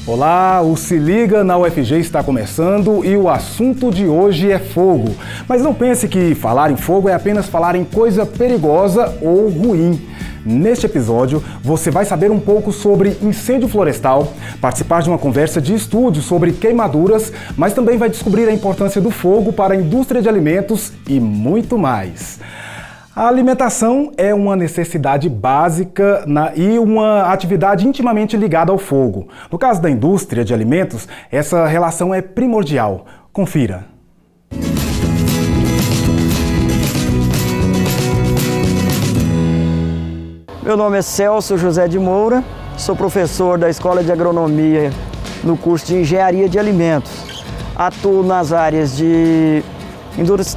Olá, o Se Liga na UFG está começando e o assunto de hoje é fogo. Mas não pense que falar em fogo é apenas falar em coisa perigosa ou ruim. Neste episódio, você vai saber um pouco sobre incêndio florestal, participar de uma conversa de estúdio sobre queimaduras, mas também vai descobrir a importância do fogo para a indústria de alimentos e muito mais. A alimentação é uma necessidade básica e uma atividade intimamente ligada ao fogo. No caso da indústria de alimentos, essa relação é primordial. Confira. Meu nome é Celso José de Moura, sou professor da Escola de Agronomia no curso de Engenharia de Alimentos. Atuo nas áreas de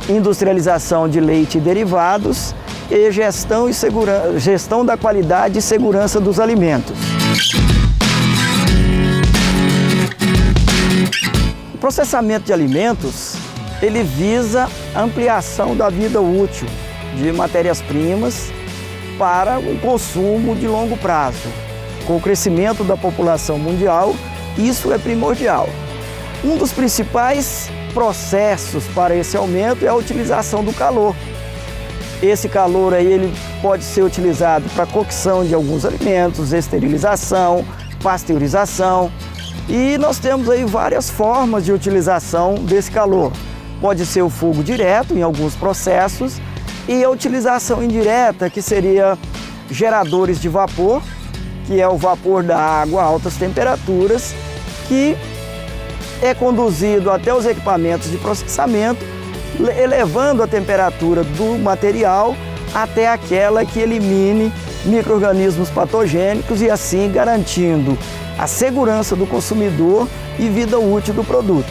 industrialização de leite e derivados e gestão da qualidade e segurança dos alimentos. O processamento de alimentos, ele visa a ampliação da vida útil de matérias-primas para o consumo de longo prazo. Com o crescimento da população mundial, isso é primordial. Um dos principais processos para esse aumento é a utilização do calor. Esse calor aí, ele pode ser utilizado para cocção de alguns alimentos, esterilização, pasteurização, e nós temos aí várias formas de utilização desse calor. Pode ser o fogo direto em alguns processos e a utilização indireta, que seria geradores de vapor, que é o vapor da água a altas temperaturas, que é conduzido até os equipamentos de processamento, elevando a temperatura do material até aquela que elimine micro-organismos patogênicos e assim garantindo a segurança do consumidor e vida útil do produto.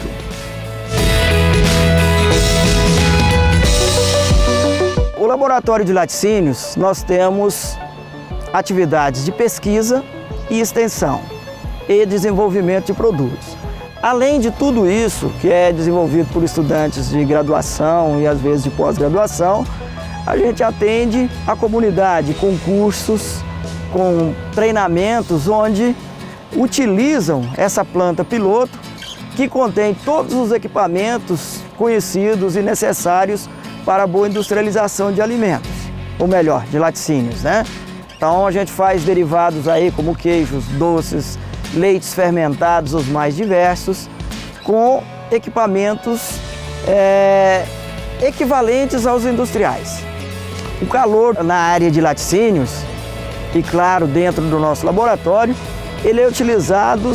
O Laboratório de Laticínios, nós temos atividades de pesquisa e extensão e desenvolvimento de produtos. Além de tudo isso, que é desenvolvido por estudantes de graduação e às vezes de pós-graduação, a gente atende a comunidade com cursos, com treinamentos onde utilizam essa planta piloto que contém todos os equipamentos conhecidos e necessários para a boa industrialização de alimentos, ou melhor, de laticínios, né? Então a gente faz derivados aí como queijos, doces, leites fermentados, os mais diversos, com equipamentos equivalentes aos industriais. O calor na área de laticínios, e claro, dentro do nosso laboratório, ele é utilizado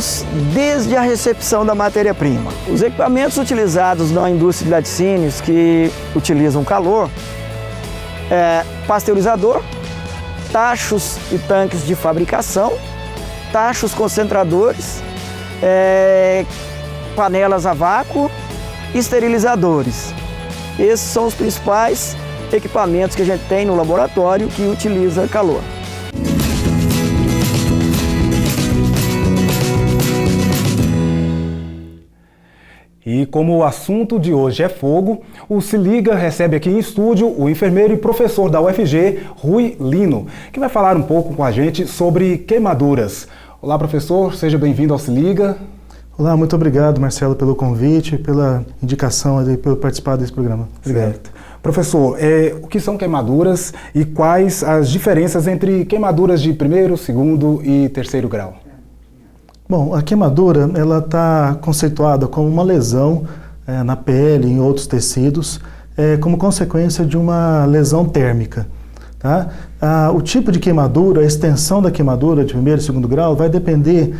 desde a recepção da matéria-prima. Os equipamentos utilizados na indústria de laticínios que utilizam calor pasteurizador, tachos e tanques de fabricação, tachos concentradores, panelas a vácuo, esterilizadores. Esses são os principais equipamentos que a gente tem no laboratório que utiliza calor. E como o assunto de hoje é fogo, o Se Liga recebe aqui em estúdio o enfermeiro e professor da UFG, Rui Lino, que vai falar um pouco com a gente sobre queimaduras. Olá, professor, seja bem-vindo ao Se Liga. Olá, muito obrigado, Marcelo, pelo convite, pela indicação, pelo participar desse programa. Obrigado. Certo. Professor, o que são queimaduras e quais as diferenças entre queimaduras de primeiro, segundo e terceiro grau? Bom, a queimadura ela está conceituada como uma lesão na pele, em outros tecidos, como consequência de uma lesão térmica. Tá? O tipo de queimadura, a extensão da queimadura de primeiro e segundo grau vai depender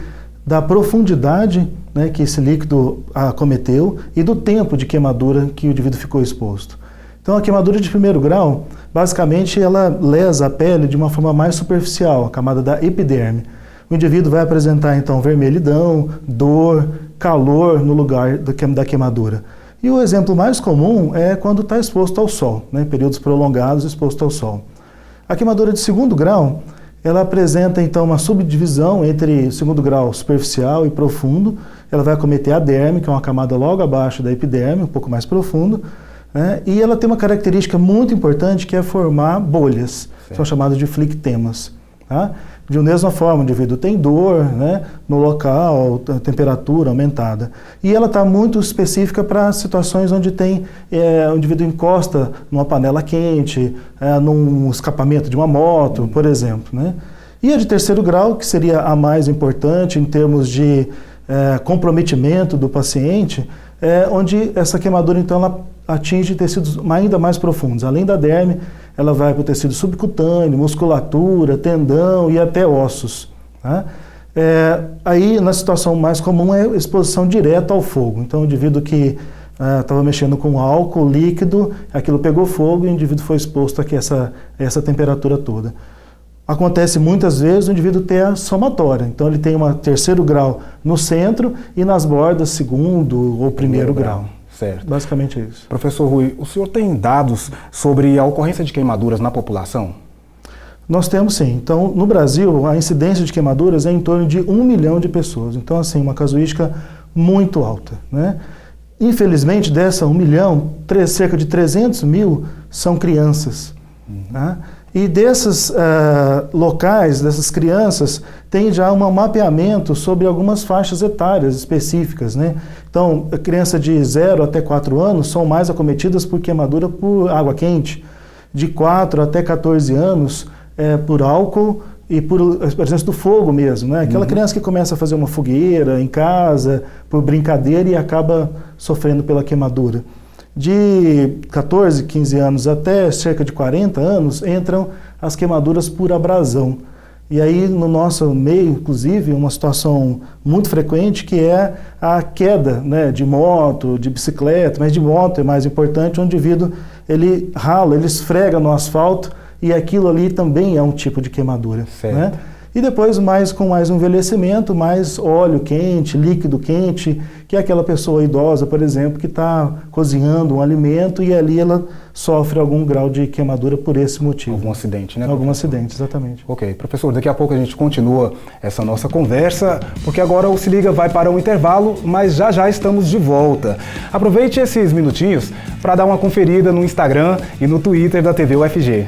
da profundidade, né, que esse líquido acometeu e do tempo de queimadura que o indivíduo ficou exposto. Então a queimadura de primeiro grau, basicamente ela lesa a pele de uma forma mais superficial, a camada da epiderme. O indivíduo vai apresentar então vermelhidão, dor, calor no lugar da queimadura. E o exemplo mais comum é quando está exposto ao sol, né, períodos prolongados exposto ao sol. A queimadura de segundo grau, ela apresenta então uma subdivisão entre segundo grau superficial e profundo. Ela vai acometer a derme, que é uma camada logo abaixo da epiderme, um pouco mais profundo, né, e ela tem uma característica muito importante que é formar bolhas, são chamadas de flictemas. Tá? De mesma forma, o indivíduo tem dor, né, no local, a temperatura aumentada. E ela está muito específica para situações onde o indivíduo encosta numa panela quente, num escapamento de uma moto, por exemplo. Né? E a de terceiro grau, que seria a mais importante em termos de comprometimento do paciente, onde essa queimadura, então, ela atinge tecidos ainda mais profundos. Além da derme, ela vai para o tecido subcutâneo, musculatura, tendão e até ossos. Tá? Aí, na situação mais comum, é a exposição direta ao fogo. Então, o indivíduo que estava mexendo com álcool líquido, aquilo pegou fogo e o indivíduo foi exposto a essa temperatura toda. Acontece muitas vezes o indivíduo ter a somatória. Então, ele tem um terceiro grau no centro e nas bordas, segundo ou primeiro grau. Certo. Basicamente é isso. Professor Rui, o senhor tem dados sobre a ocorrência de queimaduras na população? Nós temos sim. Então, no Brasil, a incidência de queimaduras é em torno de 1 milhão de pessoas. Então, assim, uma casuística muito alta. Né? Infelizmente, dessa 1 milhão, cerca de 300 mil são crianças. Tá? E desses locais, dessas crianças, tem já um mapeamento sobre algumas faixas etárias específicas, né? Então, a criança de 0 até 4 anos são mais acometidas por queimadura por água quente. De 4 até 14 anos, por álcool e por presença do fogo mesmo, né? Aquela criança que começa a fazer uma fogueira em casa, por brincadeira e acaba sofrendo pela queimadura. De 14, 15 anos até cerca de 40 anos, entram as queimaduras por abrasão. E aí, no nosso meio, inclusive, uma situação muito frequente que é a queda, né, de moto, de bicicleta, mas de moto é mais importante, onde o indivíduo ele rala, ele esfrega no asfalto e aquilo ali também é um tipo de queimadura. Certo. Né? E depois, com mais envelhecimento, mais óleo quente, líquido quente, que é aquela pessoa idosa, por exemplo, que está cozinhando um alimento e ali ela sofre algum grau de queimadura por esse motivo. Algum acidente, né? Algum acidente, exatamente. Ok. Professor, daqui a pouco a gente continua essa nossa conversa, porque agora o Se Liga vai para um intervalo, mas já estamos de volta. Aproveite esses minutinhos para dar uma conferida no Instagram e no Twitter da TV UFG.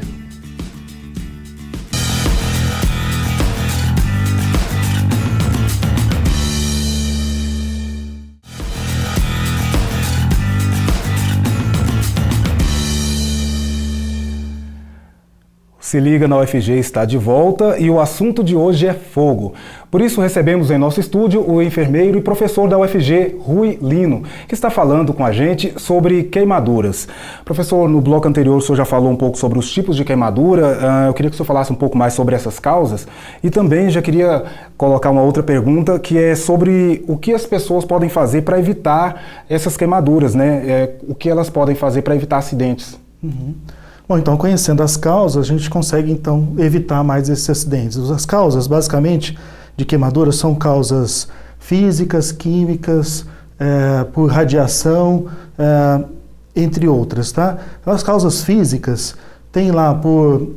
Se Liga na UFG está de volta e o assunto de hoje é fogo. Por isso recebemos em nosso estúdio o enfermeiro e professor da UFG, Rui Lino, que está falando com a gente sobre queimaduras. Professor, no bloco anterior o senhor já falou um pouco sobre os tipos de queimadura. Eu queria que o senhor falasse um pouco mais sobre essas causas e também já queria colocar uma outra pergunta que é sobre o que as pessoas podem fazer para evitar essas queimaduras, né? O que elas podem fazer para evitar acidentes. Bom, então, conhecendo as causas, a gente consegue, então, evitar mais esses acidentes. As causas, basicamente, de queimaduras são causas físicas, químicas, por radiação, entre outras, tá? As causas físicas tem lá por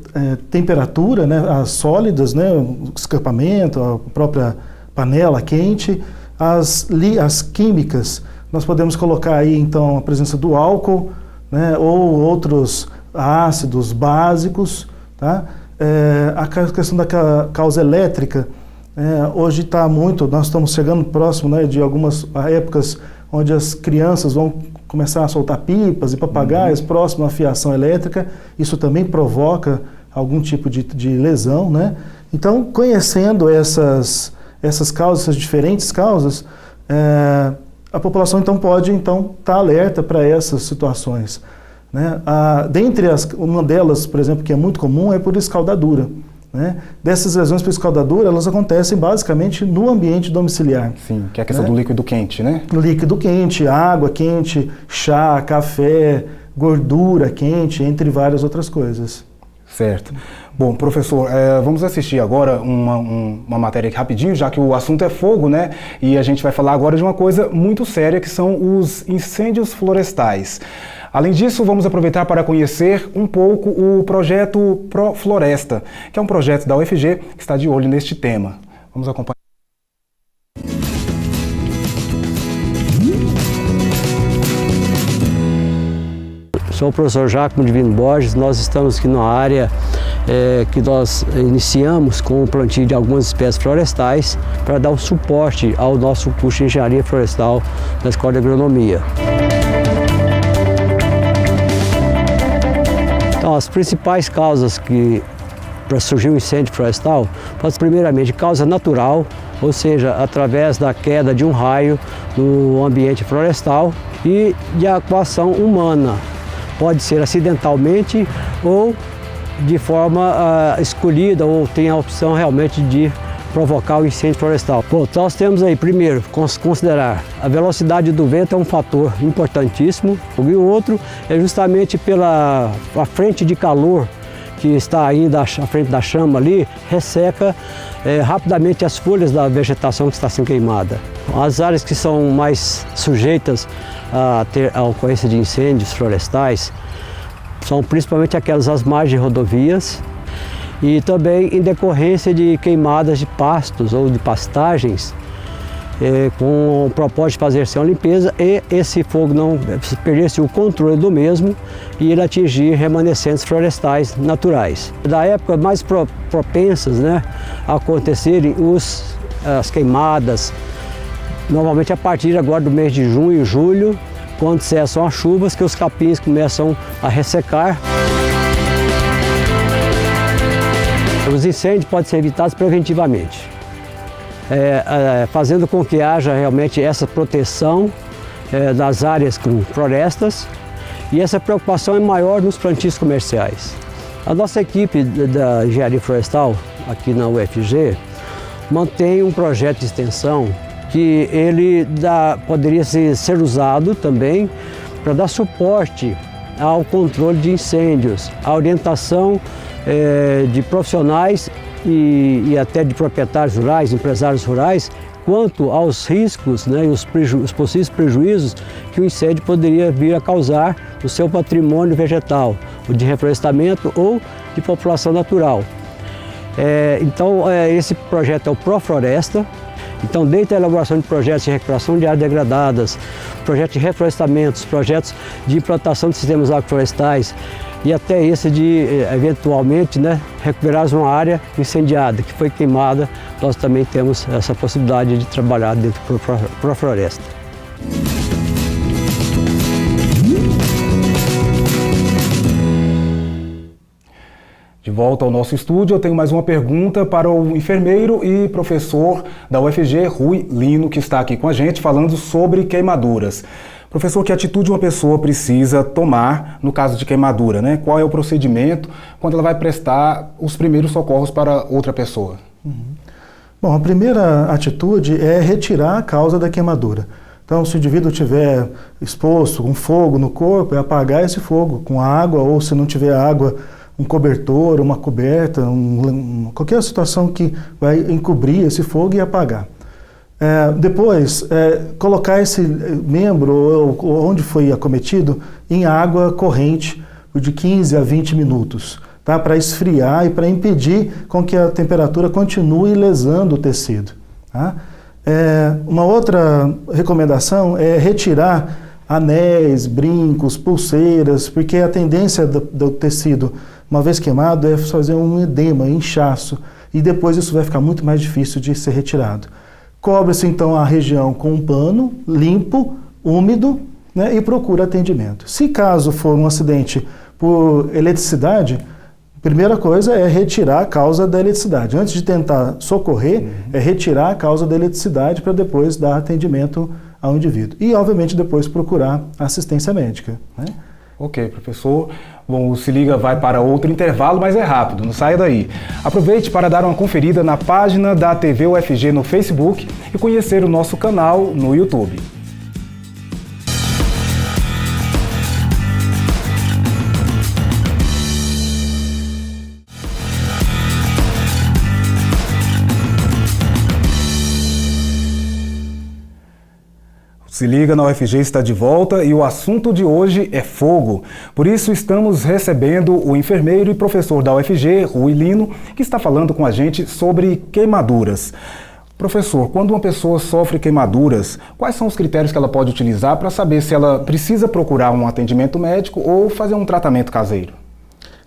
temperatura, né, as sólidas, né, o escapamento, a própria panela quente. As químicas, nós podemos colocar aí, então, a presença do álcool, né, ou outros ácidos básicos, tá? A questão da causa elétrica, hoje está muito, nós estamos chegando próximo, né, de algumas épocas onde as crianças vão começar a soltar pipas e papagaios próximo à fiação elétrica, isso também provoca algum tipo de lesão, né? Então, conhecendo essas causas, essas diferentes causas, a população então pode estar alerta para essas situações. Né? Uma delas, por exemplo, que é muito comum, é por escaldadura. Né? Dessas lesões por escaldadura, elas acontecem basicamente no ambiente domiciliar. Sim, que é a questão do líquido quente, né? Líquido quente, água quente, chá, café, gordura quente, entre várias outras coisas. Certo. Bom, professor, vamos assistir agora uma matéria aqui rapidinho, já que o assunto é fogo, né? E a gente vai falar agora de uma coisa muito séria, que são os incêndios florestais. Além disso, vamos aproveitar para conhecer um pouco o projeto ProFloresta, que é um projeto da UFG que está de olho neste tema. Vamos acompanhar. Sou o professor Giacomo Divino Borges. Nós estamos aqui numa área que nós iniciamos com o plantio de algumas espécies florestais para dar um suporte ao nosso curso de Engenharia Florestal da Escola de Agronomia. Então, as principais causas para surgir um incêndio florestal, primeiramente causa natural, ou seja, através da queda de um raio no ambiente florestal, e de atuação humana. Pode ser acidentalmente ou de forma escolhida, ou tem a opção realmente de provocar o incêndio florestal. Bom, então nós temos aí, primeiro, considerar a velocidade do vento é um fator importantíssimo, e o outro é justamente pela frente de calor que está ainda à frente da chama ali, resseca rapidamente as folhas da vegetação que está sendo queimada. As áreas que são mais sujeitas a ter a ocorrência de incêndios florestais são principalmente aquelas às margens de rodovias e também em decorrência de queimadas de pastos ou de pastagens, com o propósito de fazer-se uma limpeza e esse fogo não perder-se o controle do mesmo e ele atingir remanescentes florestais naturais. Da época mais propensas, né, a acontecerem as queimadas, normalmente a partir agora do mês de junho e julho, quando cessam as chuvas, que os capins começam a ressecar. Os incêndios podem ser evitados preventivamente, fazendo com que haja realmente essa proteção das áreas com florestas, e essa preocupação é maior nos plantios comerciais. A nossa equipe da Engenharia Florestal, aqui na UFG, mantém um projeto de extensão que ele poderia ser usado também para dar suporte ao controle de incêndios, à orientação de profissionais e até de proprietários rurais, empresários rurais, quanto aos riscos, né, e os possíveis prejuízos que o incêndio poderia vir a causar no seu patrimônio vegetal, ou de reflorestamento ou de população natural. Então, esse projeto é o Profloresta. Então, desde a elaboração de projetos de recuperação de áreas degradadas, projetos de reflorestamentos, projetos de implantação de sistemas agroflorestais e até esse de, eventualmente, né, recuperar uma área incendiada, que foi queimada, nós também temos essa possibilidade de trabalhar dentro do Profloresta. De volta ao nosso estúdio, eu tenho mais uma pergunta para o enfermeiro e professor da UFG, Rui Lino, que está aqui com a gente falando sobre queimaduras. Professor, que atitude uma pessoa precisa tomar no caso de queimadura, né? Qual é o procedimento quando ela vai prestar os primeiros socorros para outra pessoa? Bom, a primeira atitude é retirar a causa da queimadura. Então, se o indivíduo estiver exposto com fogo no corpo, é apagar esse fogo com água, ou se não tiver água, um cobertor, uma coberta, qualquer situação que vai encobrir esse fogo e apagar. Depois, colocar esse membro, ou onde foi acometido, em água corrente de 15 a 20 minutos, tá? Para esfriar e para impedir com que a temperatura continue lesando o tecido. Tá? Uma outra recomendação é retirar anéis, brincos, pulseiras, porque a tendência do tecido, uma vez queimado, é fazer um edema, inchaço, e depois isso vai ficar muito mais difícil de ser retirado. Cobre-se então a região com um pano limpo, úmido, né, e procura atendimento. Se caso for um acidente por eletricidade, a primeira coisa é retirar a causa da eletricidade. Antes de tentar socorrer, é retirar a causa da eletricidade para depois dar atendimento ao indivíduo. E, obviamente, depois procurar assistência médica, né? Ok, professor. Bom, o Se Liga vai para outro intervalo, mas é rápido, não saia daí. Aproveite para dar uma conferida na página da TV UFG no Facebook e conhecer o nosso canal no YouTube. Se Liga na UFG está de volta e o assunto de hoje é fogo. Por isso estamos recebendo o enfermeiro e professor da UFG, Rui Lino, que está falando com a gente sobre queimaduras. Professor, quando uma pessoa sofre queimaduras, quais são os critérios que ela pode utilizar para saber se ela precisa procurar um atendimento médico ou fazer um tratamento caseiro?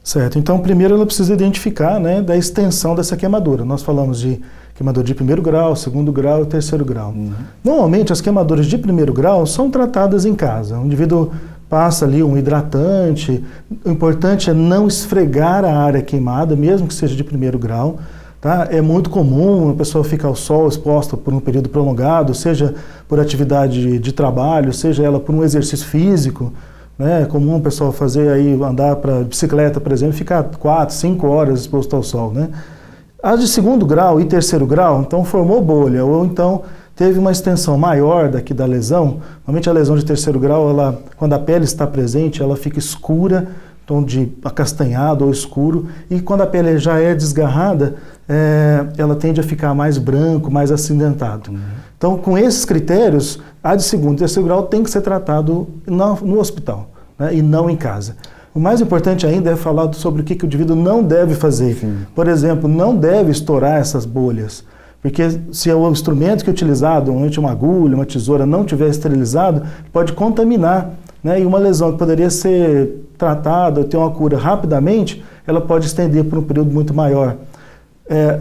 Certo, então primeiro ela precisa identificar, né, da extensão dessa queimadura. Nós falamos de queimadura de 1º grau, 2º grau e 3º grau. Normalmente as queimaduras de 1º grau são tratadas em casa. O indivíduo passa ali um hidratante, o importante é não esfregar a área queimada, mesmo que seja de 1º grau. Tá? É muito comum a pessoa ficar ao sol exposta por um período prolongado, seja por atividade de trabalho, seja ela por um exercício físico. É comum o pessoal fazer aí, andar para bicicleta, por exemplo, ficar 4, 5 horas exposto ao sol, né? As de 2º grau e 3º grau, então formou bolha, ou então teve uma extensão maior daqui da lesão. Normalmente a lesão de 3º grau, ela, quando a pele está presente, ela fica escura, tom de acastanhado ou escuro, e quando a pele já é desgarrada, ela tende a ficar mais branco, mais acinzentado. Então, com esses critérios, a de 2º e 3º grau tem que ser tratado no hospital, né, e não em casa. O mais importante ainda é falar sobre o que o indivíduo não deve fazer. Sim. Por exemplo, não deve estourar essas bolhas, porque se o instrumento que é utilizado, normalmente uma agulha, uma tesoura, não tiver esterilizado, pode contaminar, né, e uma lesão que poderia ser tratada, ter uma cura rapidamente, ela pode estender por um período muito maior.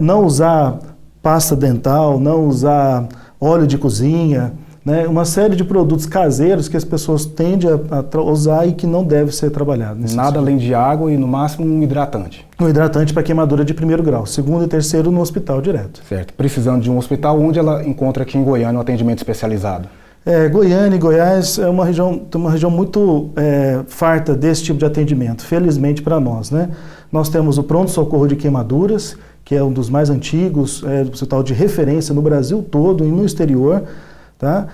Não usar pasta dental, não usar óleo de cozinha, né, uma série de produtos caseiros que as pessoas tendem a usar e que não deve ser trabalhado. Nada além de água e no máximo um hidratante. Um hidratante para queimadura de 1º grau, 2º e 3º no hospital direto. Certo. Precisando de um hospital, onde ela encontra aqui em Goiânia um atendimento especializado? Goiânia e Goiás é uma região muito farta desse tipo de atendimento, felizmente para nós, né? Nós temos o pronto-socorro de queimaduras, que é um dos mais antigos, do hospital de referência no Brasil todo e no exterior. Tá?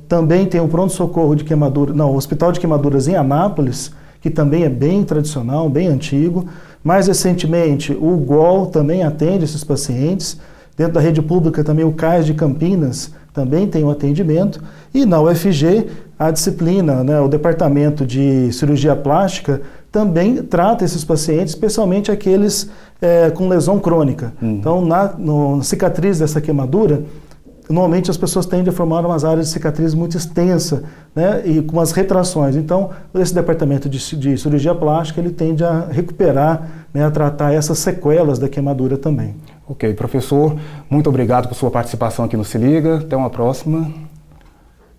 Também tem o pronto-socorro de queimadura, o Hospital de Queimaduras em Anápolis, que também é bem tradicional, bem antigo. Mais recentemente, o GOL também atende esses pacientes. Dentro da rede pública também o CAIS de Campinas também tem um atendimento. E na UFG, a disciplina, né, o departamento de cirurgia plástica também trata esses pacientes, especialmente aqueles com lesão crônica. Então, na cicatriz dessa queimadura, normalmente as pessoas tendem a formar umas áreas de cicatriz muito extensa, né, e com umas retrações. Então, esse departamento de cirurgia plástica, ele tende a recuperar, né, a tratar essas sequelas da queimadura também. Ok, professor, muito obrigado por sua participação aqui no Se Liga. Até uma próxima.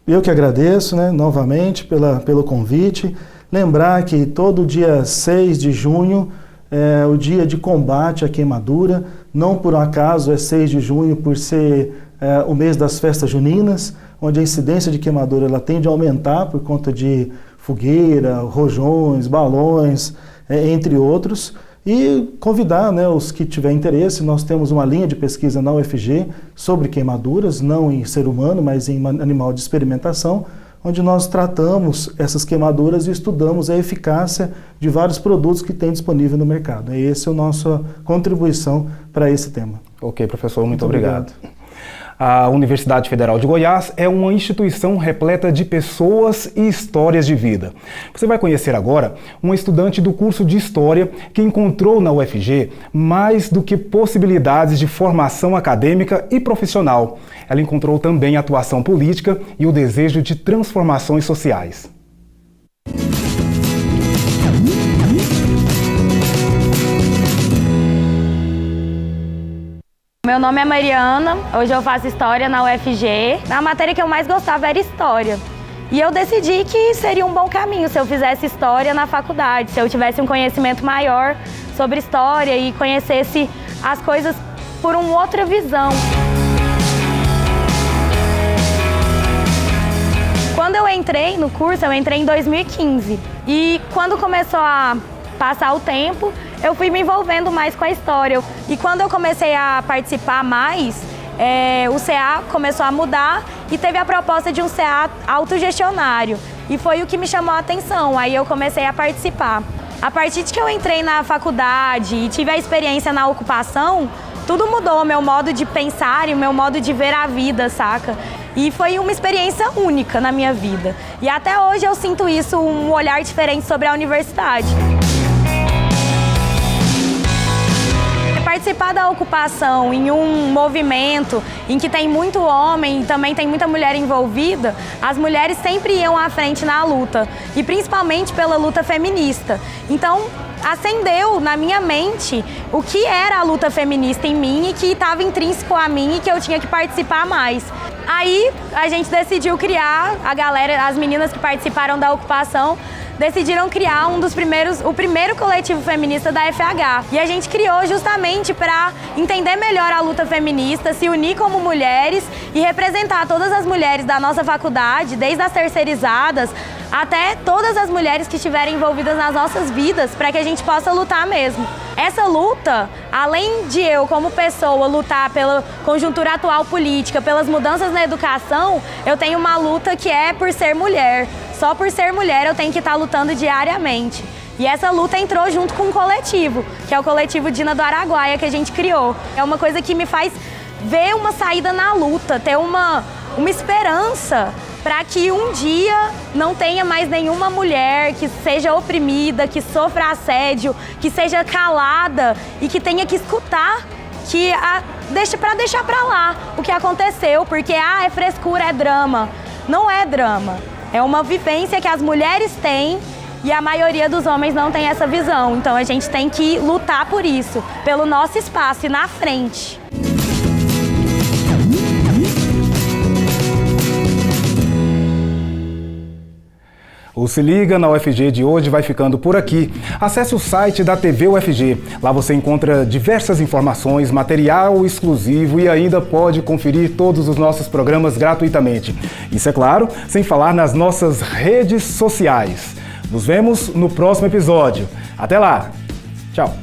Eu que agradeço, né, novamente pelo convite. Lembrar que todo dia 6 de junho é o dia de combate à queimadura. Não por um acaso é 6 de junho por ser o mês das festas juninas, onde a incidência de queimadura ela tende a aumentar por conta de fogueira, rojões, balões, entre outros. E convidar, né, os que tiverem interesse, nós temos uma linha de pesquisa na UFG sobre queimaduras, não em ser humano, mas em animal de experimentação, onde nós tratamos essas queimaduras e estudamos a eficácia de vários produtos que tem disponível no mercado. E essa é a nossa contribuição para esse tema. Ok, professor, muito obrigado. A Universidade Federal de Goiás é uma instituição repleta de pessoas e histórias de vida. Você vai conhecer agora uma estudante do curso de História que encontrou na UFG mais do que possibilidades de formação acadêmica e profissional. Ela encontrou também atuação política e o desejo de transformações sociais. Meu nome é Mariana, hoje eu faço História na UFG. A matéria que eu mais gostava era História. E eu decidi que seria um bom caminho se eu fizesse História na faculdade, se eu tivesse um conhecimento maior sobre História e conhecesse as coisas por uma outra visão. Quando eu entrei no curso, eu entrei em 2015. E quando começou a passar o tempo, eu fui me envolvendo mais com a história. E quando eu comecei a participar mais, o CA começou a mudar e teve a proposta de um CA autogestionário. E foi o que me chamou a atenção, aí eu comecei a participar. A partir de que eu entrei na faculdade e tive a experiência na ocupação, tudo mudou, o meu modo de pensar e o meu modo de ver a vida, saca? E foi uma experiência única na minha vida. E até hoje eu sinto isso, um olhar diferente sobre a universidade. participar da ocupação em um movimento em que tem muito homem e também tem muita mulher envolvida, as mulheres sempre iam à frente na luta, e principalmente pela luta feminista. Então, acendeu na minha mente o que era a luta feminista em mim e que estava intrínseco a mim e que eu tinha que participar mais. Aí a gente decidiu criar, a galera, as meninas que participaram da ocupação, decidiram criar o primeiro coletivo feminista da FH. E a gente criou justamente para entender melhor a luta feminista, se unir como mulheres e representar todas as mulheres da nossa faculdade, desde as terceirizadas até todas as mulheres que estiverem envolvidas nas nossas vidas, para que a gente possa lutar mesmo. Essa luta, além de eu como pessoa lutar pela conjuntura atual política, pelas mudanças na educação, eu tenho uma luta que é por ser mulher. Só por ser mulher eu tenho que estar lutando diariamente. E essa luta entrou junto com um coletivo, que é o coletivo Dina do Araguaia, que a gente criou. É uma coisa que me faz ver uma saída na luta, ter uma esperança para que um dia não tenha mais nenhuma mulher que seja oprimida, que sofra assédio, que seja calada e que tenha que escutar para deixar para lá o que aconteceu, porque é frescura, é drama. Não é drama. É uma vivência que as mulheres têm e a maioria dos homens não tem essa visão. Então a gente tem que lutar por isso, pelo nosso espaço e na frente. O Se Liga na UFG de hoje vai ficando por aqui. Acesse o site da TV UFG. Lá você encontra diversas informações, material exclusivo e ainda pode conferir todos os nossos programas gratuitamente. Isso é claro, sem falar nas nossas redes sociais. Nos vemos no próximo episódio. Até lá! Tchau!